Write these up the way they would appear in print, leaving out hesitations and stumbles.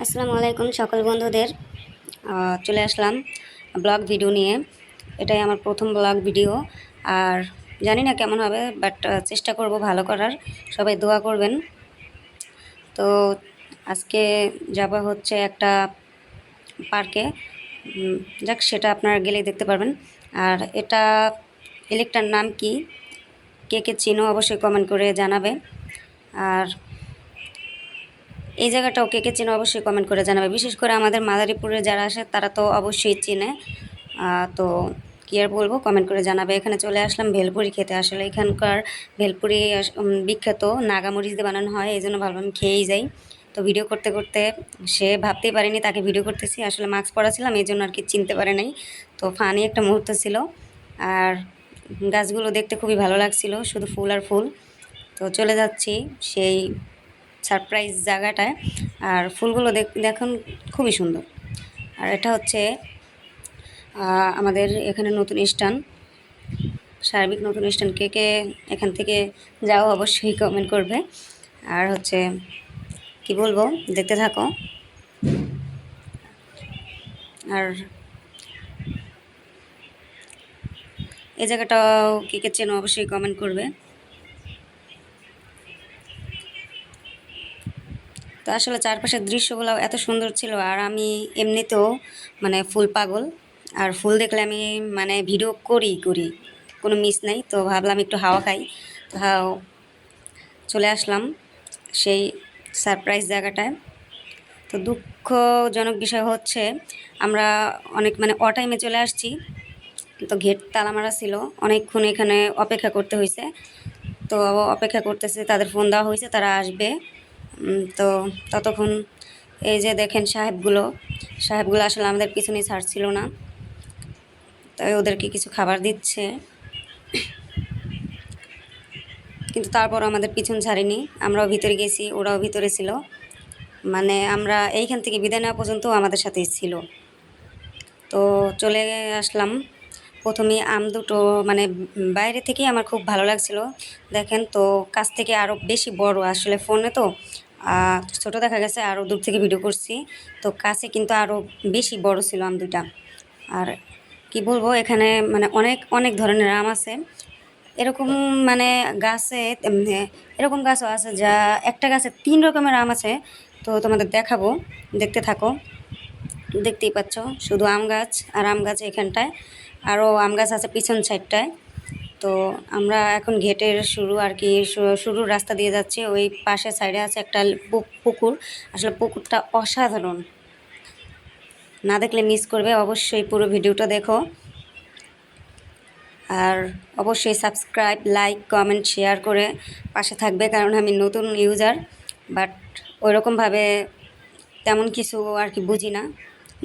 আসসালামু আলাইকুম সকল বন্ধুদের। চলে আসলাম ব্লগ ভিডিও নিয়ে। এটাই আমার প্রথম ব্লগ ভিডিও। আর জানি না কেমন হবে, বাট চেষ্টা করব ভালো করার। সবাই দোয়া করবেন। তো আজকে যাওয়া হচ্ছে একটা পার্কে। যাক, সেটা আপনারা গেলেই দেখতে পারবেন। আর এটা এলাকাটার নাম কি, কে কে চিনো অবশ্যই কমেন্ট করে জানাবে। আর এই জায়গাটাও কে কে চেনে অবশ্যই কমেন্ট করে জানাবে। বিশেষ করে আমাদের মাদারীপুরে যারা আসে তারা তো অবশ্যই চেনে। তো কী আর বলবো, কমেন্ট করে জানাবে। এখানে চলে আসলাম ভেলপুরি খেতে। আসলে এখানকার ভেলপুরি বিখ্যাত, নাগামরিচ দিয়ে বানানো হয়, এই জন্য ভাবলাম খেয়েই যাই। তো ভিডিও করতে করতে সে ভাবতেই পারেনি তাকে ভিডিও করতেছি। আসলে মাস্ক পরা ছিলাম, এই জন্য আর কি চিনতে পারে নাই। তো ফানি একটা মুহূর্ত ছিল। আর গাছগুলো দেখতে খুবই ভালো লাগছিল, শুধু ফুল আর ফুল। তো চলে যাচ্ছি সেই সারপ্রাইজ জায়গাটায়। আর ফুলগুলো দেখুন, খুবই সুন্দর। আর এটা হচ্ছে আমাদের এখানে নতুন স্ট্যান্ড, সার্বিক নতুন স্ট্যান্ড। কে কে এখান থেকে যাও অবশ্যই কমেন্ট করবে। আর হচ্ছে কি বলবো, দেখতে থাকো। আর এই জায়গাটাও কে কে চেনো অবশ্যই কমেন্ট করবে। তো আসলে চারপাশের দৃশ্যগুলো এত সুন্দর ছিল। আর আমি এমনিতেও মানে ফুল পাগল। আর ফুল দেখলে আমি মানে ভিডিও করি, কোনো মিস নাই। তো ভাবলাম একটু হাওয়া খাই। তো চলে আসলাম সেই সারপ্রাইজ জায়গাটায়। তো দুঃখজনক বিষয় হচ্ছে আমরা অনেক মানে টাইমে চলে আসছি। তো গেট তালা মারা ছিল, অনেকক্ষণ এখানে অপেক্ষা করতে হয়েছে। তো অপেক্ষা করতেছে, তাদের ফোন দেওয়া হয়েছে তারা আসবে। তো ততক্ষণ এই যে দেখেন সাহেবগুলো আসলে আমাদের পিছনেই ছাড়ছিল না। তাই ওদেরকে কিছু খাবার দিচ্ছে, কিন্তু তারপর আমাদের পিছন ছাড়েনি। আমরাও ভিতরে গেছি, ওরাও ভিতরে ছিল। মানে আমরা এইখান থেকে বিদায় নেওয়া পর্যন্ত আমাদের সাথেই ছিল। তো চলে আসলাম। প্রথমে আম দুটো মানে বাইরে থেকেই আমার খুব ভালো লাগছিল। দেখেন তো, কাছ থেকে আরও বেশি বড়। আসলে ফোনে তো ছোটো দেখা গেছে, আরও দূর থেকে ভিডিও করছি। তো কাছে কিন্তু আরও বেশি বড় ছিল আম দুটা। আর কি বলবো, এখানে মানে অনেক অনেক ধরনের আম আছে। এরকম মানে গাছে এরকম গাছও আছে যা একটা গাছে 3 রকমের আম আছে। তো তোমাদের দেখাবো, দেখতে থাকো। দেখতেই পাচ্ছ শুধু আম গাছ আর আম গাছ। এখানটায় আরও আম গাছ আছে পিছন সাইডটায়। তো আমরা এখন ঘেটের শুরু আর কি, শুরুর রাস্তা দিয়ে যাচ্ছি। ওই পাশের সাইডে আছে একটা পুকুর। আসলে পুকুরটা অসাধারণ, না দেখলে মিস করবে। অবশ্যই পুরো ভিডিওটা দেখো। আর অবশ্যই সাবস্ক্রাইব, লাইক, কমেন্ট, শেয়ার করে পাশে থাকবে, কারণ আমি নতুন ইউজার। বাট ওইরকমভাবে তেমন কিছু আর কি বুঝি না,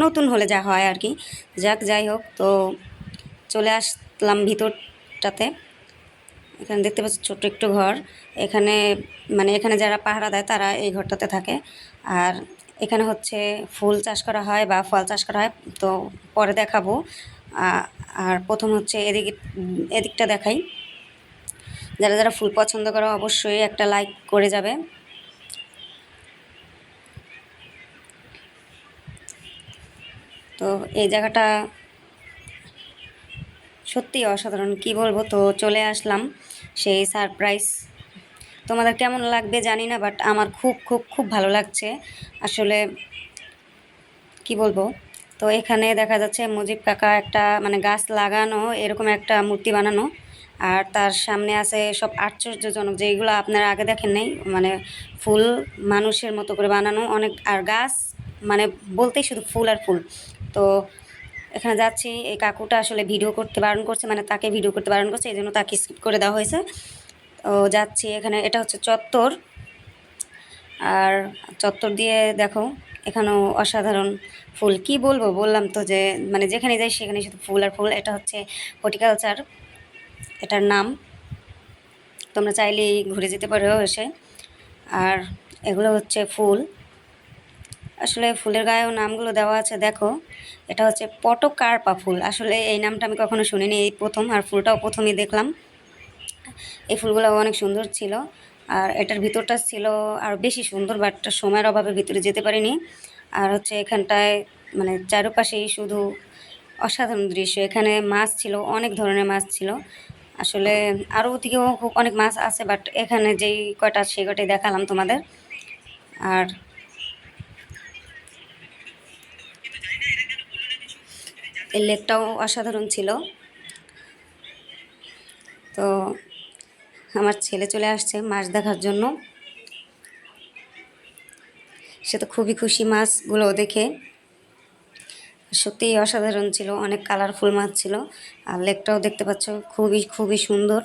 নতুন হলে যা হয় আর কি। যাই হোক, তো চলে আসলাম ভিতরটাতে। এখানে দেখতে পাচ্ছি ছোট্ট একটু ঘর। এখানে মানে এখানে যারা পাহারা দেয় তারা এই ঘরটাতে থাকে। আর এখানে হচ্ছে ফুল চাষ করা হয় বা ফল চাষ করা হয়। তো পরে দেখাবো। আর প্রথম হচ্ছে এদিকটা দেখাই। যারা যারা ফুল পছন্দ করো অবশ্যই একটা লাইক করে যাবে। তো এই জায়গাটা সত্যি অসাধারণ, কি বলবো। তো চলে আসলাম সেই সারপ্রাইজ। তোমাদের কেমন লাগবে জানি না, বাট আমার খুব খুব খুব ভালো লাগছে আসলে, কি বলবো। তো এখানে দেখা যাচ্ছে মুজিব কাকা একটা মানে গাছ লাগানো এরকম একটা মূর্তি বানানো। আর তার সামনে আছে সব আশ্চর্যজনক, যেগুলো আপনারা আগে দেখেন নাই। মানে ফুল মানুষের মতো করে বানানো অনেক, আর গাছ মানে বলতেই শুধু ফুল আর ফুল। তো এখানে যাচ্ছি, এই কাকুটা আসলে ভিডিও করতে বারণ করছে, মানে তাকে ভিডিও করতে বারণ করছে, এই জন্য তাকে স্কিপ করে দেওয়া হয়েছে। তো যাচ্ছি এখানে, এটা হচ্ছে চত্বর। আর চত্বর দিয়ে দেখো এখানেও অসাধারণ ফুল, কি বলবো। বললাম তো যে মানে যেখানে যাই সেখানে শুধু ফুল আর ফুল। এটা হচ্ছে হর্টিকালচার এটার নাম, তোমরা চাইলেই ঘুরে যেতে পারো এসে। আর এগুলো হচ্ছে ফুল। আসলে ফুলের গায়েও নামগুলো দেওয়া আছে, দেখো। এটা হচ্ছে পটকার্পা ফুল। আসলে এই নামটা আমি কখনো শুনিনি, এই প্রথম। আর ফুলটাও প্রথমেই দেখলাম। এই ফুলগুলো অনেক সুন্দর ছিল। আর এটার ভিতরটা ছিল আরও বেশি সুন্দর, বাট সময়ের অভাবে ভিতরে যেতে পারিনি। আর হচ্ছে এখানটায় মানে চারপাশেই শুধু অসাধারণ দৃশ্য। এখানে মাছ ছিল, অনেক ধরনের মাছ ছিল। আসলে আরও ওদিকেও খুব অনেক মাছ আছে, বাট এখানে যেই কয়টা সেই কয়টাই দেখালাম তোমাদের। আর এই লেকটাও অসাধারণ ছিল। তো আমার ছেলে চলে আসছে মাছ দেখার জন্য। সে তো খুবই খুশি মাছগুলো দেখে। সত্যিই অসাধারণ ছিল, অনেক কালারফুল মাছ ছিল। আর লেকটাও দেখতে পাচ্ছ খুবই খুবই সুন্দর।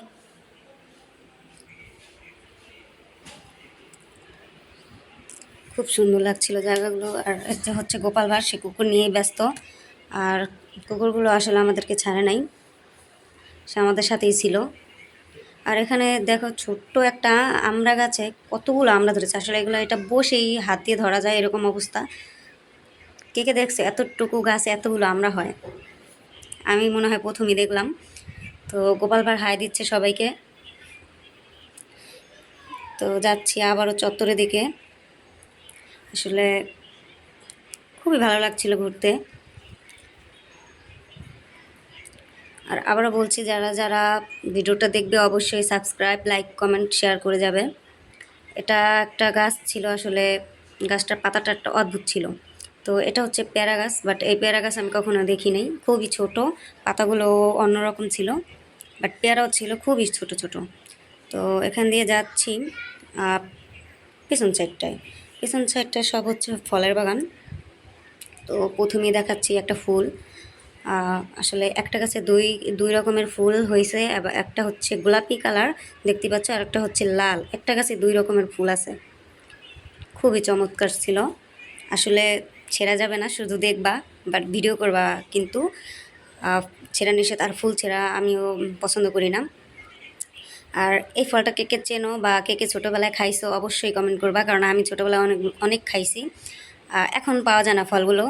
খুব সুন্দর লাগছিল জায়গাগুলো। আর এটা হচ্ছে গোপাল ভাঁড়, সে কুকুর নিয়েই ব্যস্ত। আর কুকুরগুলো আসলে আমাদেরকে ছাড়ে নাই, সে আমাদের সাথেই ছিল। আর এখানে দেখো ছোট্ট একটা আমড়া গাছে কতগুলো আমড়া ধরেছে। আসলে এগুলো এটা বসেই হাত দিয়ে ধরা যায় এরকম অবস্থা। কে কে দেখছে এতটুকু গাছে এতগুলো আমড়া হয়? আমি মনে হয় প্রথমই দেখলাম। তো গোপাল ভাঁড় হাই দিচ্ছে সবাইকে। তো যাচ্ছি আবারও চত্বরের দিকে। আসলে খুবই ভালো লাগছিল ঘুরতে। আর আবারও বলছি, যারা যারা ভিডিওটা দেখবে অবশ্যই সাবস্ক্রাইব, লাইক, কমেন্ট, শেয়ার করে যাবে। এটা একটা গাছ ছিল, আসলে গাছটার পাতাটা একটা অদ্ভুত ছিল। তো এটা হচ্ছে পেয়ারা গাছ, বাট এই পেয়ারা গাছ আমি কখনো দেখি নাই। খুবই ছোট, পাতাগুলো অন্যরকম ছিল, বাট পেয়ারাও ছিল খুবই ছোট ছোট। তো এখান দিয়ে যাচ্ছি পিছন সাইডটায়। পিছন সাইডটায় সব হচ্ছে ফলের বাগান। তো প্রথমেই দেখাচ্ছি একটা ফুল। আসলে একটা গাছে দুই দুই রকমের ফুল হয়েছে। একটা হচ্ছে গোলাপি কালার দেখতে পাচ্ছ, আর একটা হচ্ছে লাল। একটা গাছে দুই রকমের ফুল আছে, খুবই চমৎকার ছিল। আসলে ছেঁড়া যাবে না, শুধু দেখবা, বাট ভিডিও করবা কিন্তু। ছেঁড়া নিষেধ, আর ফুল ছেঁড়া আমিও পছন্দ করি না। আর এই ফলটা কে কে চেনো বা কে কে ছোটোবেলায় খাইছো অবশ্যই কমেন্ট করবা, কারণ আমি ছোটোবেলায় অনেক অনেক খাইছি। এখন পাওয়া যায় না ফলগুলো,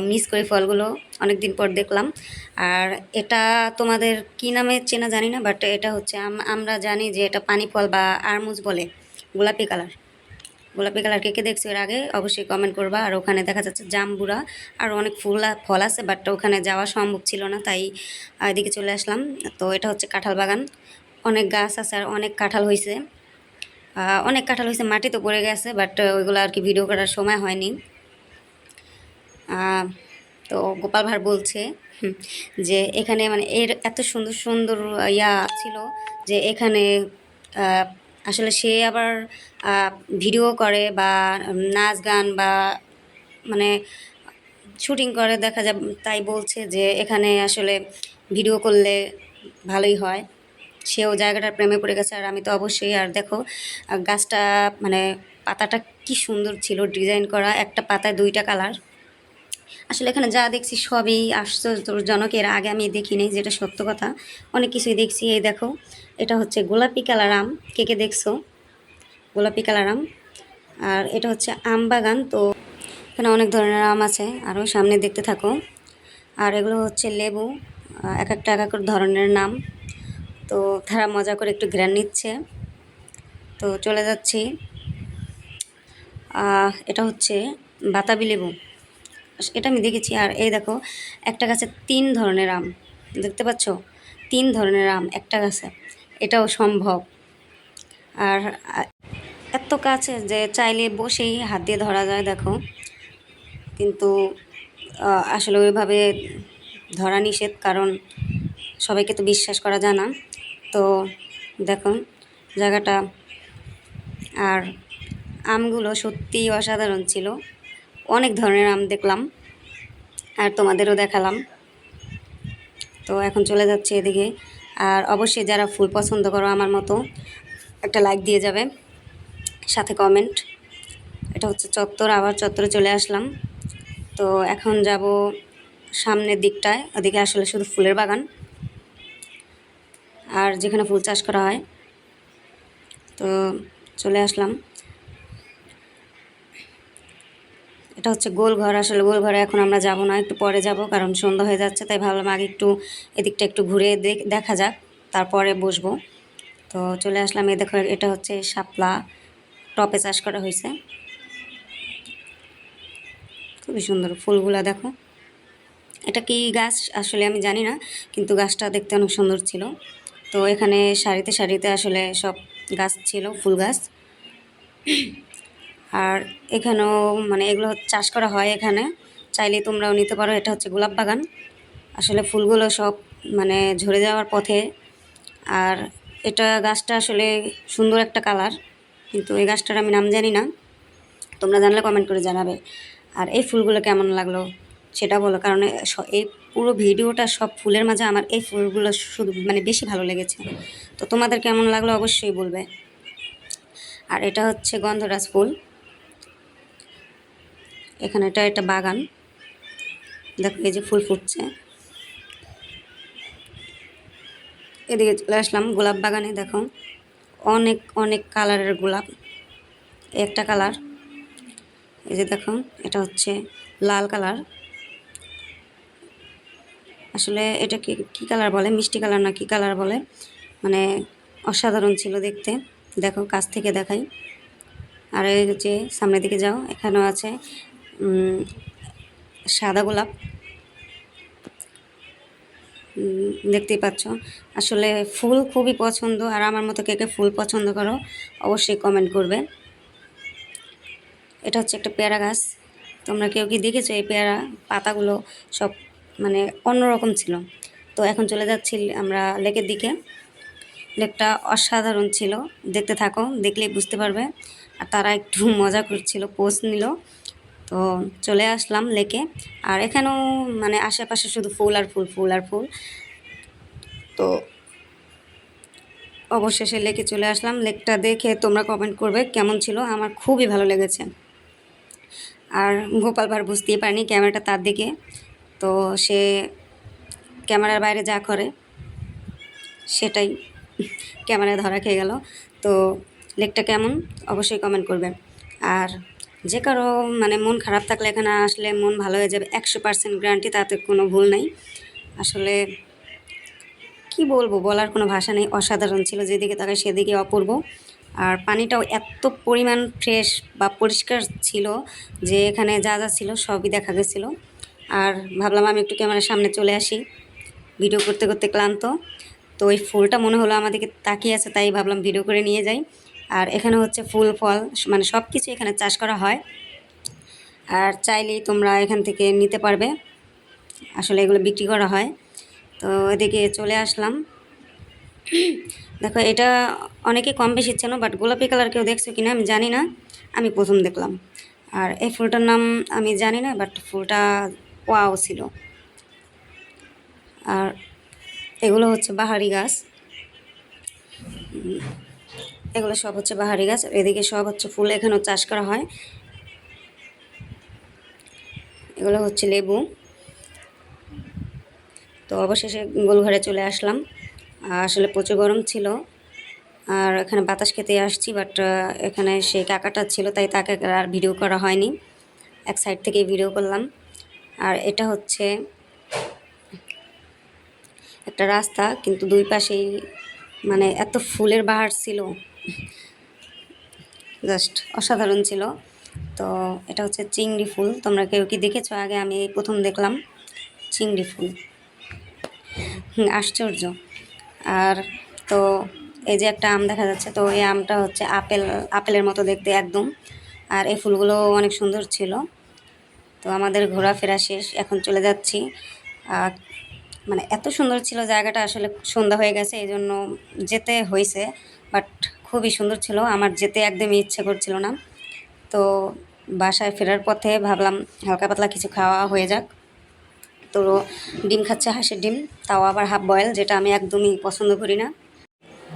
মিস করি ফলগুলো, অনেক দিন পর দেখলাম। আর এটা তোমাদের কি নামে চেনা জানি না, বাট এটা হচ্ছে আমরা জানি যে এটা পানি ফল বা আরমুজ বলে, গোলাপি কালার। গোলাপি কালার কে কে দেখছো এর আগে অবশ্যই কমেন্ট করবা। আর ওখানে দেখা যাচ্ছে জাম্বুরা আর অনেক ফল আছে, বাট ওখানে যাওয়া সম্ভব ছিল না, তাই এদিকে চলে আসলাম। তো এটা হচ্ছে কাঁঠাল বাগান, অনেক গাছ আছে আর অনেক কাঁঠাল হয়েছে। অনেক কাঁঠাল হয়েছে, মাটি তো পড়ে গেছে, বাট ওইগুলো আর কি ভিডিও করার সময় হয়নি। তো গোপাল ভাঁড় বলছে যে এখানে মানে এর এত সুন্দর সুন্দর ইয়া ছিল যে এখানে আসলে সে আবার ভিডিও করে বা নাচ গান বা মানে শুটিং করে দেখা যায়, তাই বলছে যে এখানে আসলে ভিডিও করলে ভালোই হয়। সেও জায়গাটার প্রেমে পড়ে গেছে, আর আমি তো অবশ্যই। আর দেখো গাছটা মানে পাতাটা কি সুন্দর ছিল, ডিজাইন করা, একটা পাতায় দুইটা কালার। আসলে এখানে যা দেখছি সবই আশ্চর্যজনক, এর আগে আমি দেখিনি, যেটা সত্য কথা। অনেক কিছুই দেখছি। এই দেখো, এটা হচ্ছে গোলাপি কালার আম, কে কে দেখছো গোলাপি কালার আম। আর এটা হচ্ছে আম বাগান। তো এখানে অনেক ধরনের আম আছে, আরও সামনে দেখতে থাকো। আর এগুলো হচ্ছে লেবু, এক একটা এক এক ধরনের নাম। তো তারা মজা করে একটু ঘ্রাণ নিচ্ছে। তো চলে যাচ্ছি। এটা হচ্ছে বাতাবি লেবু, এটা আমি দেখেছি। আর এই দেখো, একটা গাছে 3 ধরনের আম, দেখতে পাচ্ছ? 3 ধরনের আম একটা গাছে, এটাও সম্ভব। আর এত কাছে যে চাইলে বসেই হাত দিয়ে ধরা যায়, দেখো। কিন্তু আসলে ওইভাবে ধরা নিষেধ, কারণ সবাইকে তো বিশ্বাস করা যায় না। তো দেখুন জায়গাটা। আর আমগুলো সত্যিই অসাধারণ ছিল, অনেক ধরনের আম দেখলাম আর তোমাদেরও দেখালাম। তো এখন চলে যাচ্ছে এদিকে। আর অবশ্যই যারা ফুল পছন্দ করো আমার মতো, একটা লাইক দিয়ে যাবে, সাথে কমেন্ট। এটা হচ্ছে চত্বর, আবার চত্বরে চলে আসলাম। তো এখন যাব সামনের দিকটায়, ওদিকে আসলে শুধু ফুলের বাগান আর যেখানে ফুল চাষ করা হয়। তো চলে আসলাম। এটা হচ্ছে গোলঘর। আসলে গোলঘরে এখন আমরা যাব না, একটু পরে যাব, কারণ সন্ধ্যা হয়ে যাচ্ছে, তাই ভাবলাম আগে একটু এদিকটা একটু ঘুরে দেখা যাক, তারপরে বসবো। তো চলে আসলাম। এই দেখো, এটা হচ্ছে শাপলা, টপে চাষ করা হয়েছে। খুবই সুন্দর ফুলগুলা দেখো। এটা কি গাছ আসলে আমি জানি না, কিন্তু গাছটা দেখতে অনেক সুন্দর ছিল। তো এখানে সারিতে সারিতে আসলে সব গাছ ছিল, ফুল গাছ। আর এখানেও মানে এগুলো চাষ করা হয় এখানে, চাইলে তোমরাও নিতে পারো। এটা হচ্ছে গোলাপ বাগান। আসলে ফুলগুলো সব মানে ঝরে যাওয়ার পথে। আর এটা গাছটা আসলে সুন্দর একটা কালার, কিন্তু এই গাছটার আমি নাম জানি না, তোমরা জানলে কমেন্ট করে জানাবে। আর এই ফুলগুলো কেমন লাগলো সেটা বলো, কারণ এই পুরো ভিডিওটা সব ফুলের মাঝে আমার এই ফুলগুলো শুধু মানে বেশি ভালো লেগেছে। তো তোমাদের কেমন লাগলো অবশ্যই বলবে। আর এটা হচ্ছে গন্ধরাজ ফুল। এখানে এটা একটা বাগান, দেখো এই যে ফুল ফুটছে। এদিকে চলে আসলাম গোলাপ বাগানে। দেখো অনেক অনেক কালারের গোলাপ, একটা কালার এই যে দেখো, এটা হচ্ছে লাল কালার। আসলে এটা কি কি কালার বলে, মিষ্টি কালার না কি কালার বলে, মানে অসাধারণ ছিল দেখতে। দেখো কাছ থেকে দেখাই। আর এই যে সামনের দিকে যাও, এখানেও আছে সাদা গোলাপ, দেখতেই পাচ্ছ। আসলে ফুল খুবই পছন্দ। আর আমার মতো কে কে ফুল পছন্দ করো অবশ্যই কমেন্ট করবে। এটা হচ্ছে একটা পেয়ারা গাছ। তোমরা কেউ কি দেখেছো এই পেয়ারা পাতাগুলো সব মানে অন্যরকম ছিল। তো এখন চলে যাচ্ছি আমরা লেকের দিকে। লেকটা অসাধারণ ছিল, দেখতে থাকো, দেখলেই বুঝতে পারবে। আর তারা একটু মজা করছিল, পোজ নিল। তো চলে আসলাম লেকে। আর এখানেও মানে আশেপাশে শুধু ফুল আর ফুল, ফুল আর ফুল। তো অবশেষে লেকে চলে আসলাম। লেকটা দেখে তোমরা কমেন্ট করবে কেমন ছিল। আমার খুবই ভালো লেগেছে। আর গোপাল ভাঁড় বুঝতেই পারেনি ক্যামেরাটা তার দিকে, তো সে ক্যামেরার বাইরে যা করে সেটাই ক্যামেরায় ধরা খেয়ে গেল। তো লেকটা কেমন অবশ্যই কমেন্ট করবে। আর যে কারো মানে মন খারাপ থাকলে এখানে আসলে মন ভালো হয়ে যাবে, 100% গ্যারান্টি, তাতে কোনো ভুল নেই। আসলে কি বলবো, বলার কোনো ভাষা নেই। অসাধারণ ছিল, যেদিকে তাকাই সেদিকে অপূর্ব। আর পানিটাও এত পরিমাণ ফ্রেশ বা পরিষ্কার ছিল যে এখানে যা যা ছিল সবই দেখা গেছিলো। আর ভাবলাম আমি একটু ক্যামেরার সামনে চলে আসি, ভিডিও করতে করতে ক্লান্ত। তো ওই ফুলটা মনে হলো আমাদেরকে তাকিয়ে আছে, তাই ভাবলাম ভিডিও করে নিয়ে যাই। আর এখানে হচ্ছে ফুল ফল মানে সব কিছু এখানে চাষ করা হয়। আর চাইলেই তোমরা এখান থেকে নিতে পারবে, আসলে এগুলো বিক্রি করা হয়। তো এদিকে চলে আসলাম। দেখো এটা অনেকে কম বেশি ছিল, বাট গোলাপি কালার কেউ দেখছো কিনা আমি জানি না, আমি প্রথম দেখলাম। আর এই ফুলটার নাম আমি জানি না, বাট ফুলটা ওয়াও ছিল। আর এগুলো হচ্ছে বাহারি গাছ, এগুলো সব হচ্ছে বাহারি গাছ। এদিকে সব হচ্ছে ফুল, এখানেও চাষ করা হয়। এগুলো হচ্ছে লেবু। তো অবশেষে গোলঘরে চলে আসলাম। আসলে প্রচুর গরম ছিল, আর এখানে বাতাস খেতে আসছি, বাট এখানে সেই কাকাটা ছিল, তাই তাকে আর ভিডিও করা হয়নি, এক সাইড থেকেই ভিডিও করলাম। আর এটা হচ্ছে একটা রাস্তা, কিন্তু দুই পাশেই মানে এত ফুলের বাহার ছিল, জাস্ট অসাধারণ ছিল। তো এটা হচ্ছে চিংড়ি ফুল। তোমরা কেউ কি দেখেছো আগে? আমি এই প্রথম দেখলাম চিংড়ি ফুল। আশ্চর্য। আর তো এই যে একটা আম দেখা যাচ্ছে, তো এই আমটা হচ্ছে আপেলের মতো দেখতে একদম। আর এই ফুলগুলো অনেক সুন্দর ছিল। তো আমাদের ঘোরাফেরা শেষ, এখন চলে যাচ্ছি। মানে এত সুন্দর ছিল জায়গাটা, আসলে সন্ধ্যা হয়ে গেছে এই জন্য যেতে হয়েছে, বাট খুবই সুন্দর ছিল, আমার যেতে একদমই ইচ্ছে করছিল না। তো বাসায় ফেরার পথে ভাবলাম হালকা পাতলা কিছু খাওয়া হয়ে যাক। তো ডিম খাচ্ছে, হাঁসের ডিম, তাও আবার হাফ বয়েল, যেটা আমি একদমই পছন্দ করি না।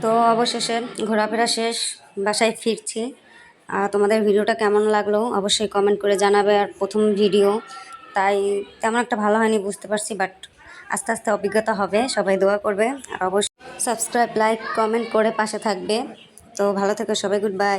তো অবশেষে ঘোরাফেরা শেষ, বাসায় ফিরছি। তোমাদের ভিডিওটা কেমন লাগলো অবশ্যই কমেন্ট করে জানাবে। আর প্রথম ভিডিও, তাই তেমন একটা ভালো হয়নি বুঝতে পারছি, বাট আস্তে আস্তে অভিজ্ঞতা হবে। সবাই দোয়া করবে, আর অবশ্যই সাবস্ক্রাইব, লাইক, কমেন্ট করে পাশে থাকবে। তো ভালো থেকো সবাই, গুড বাই।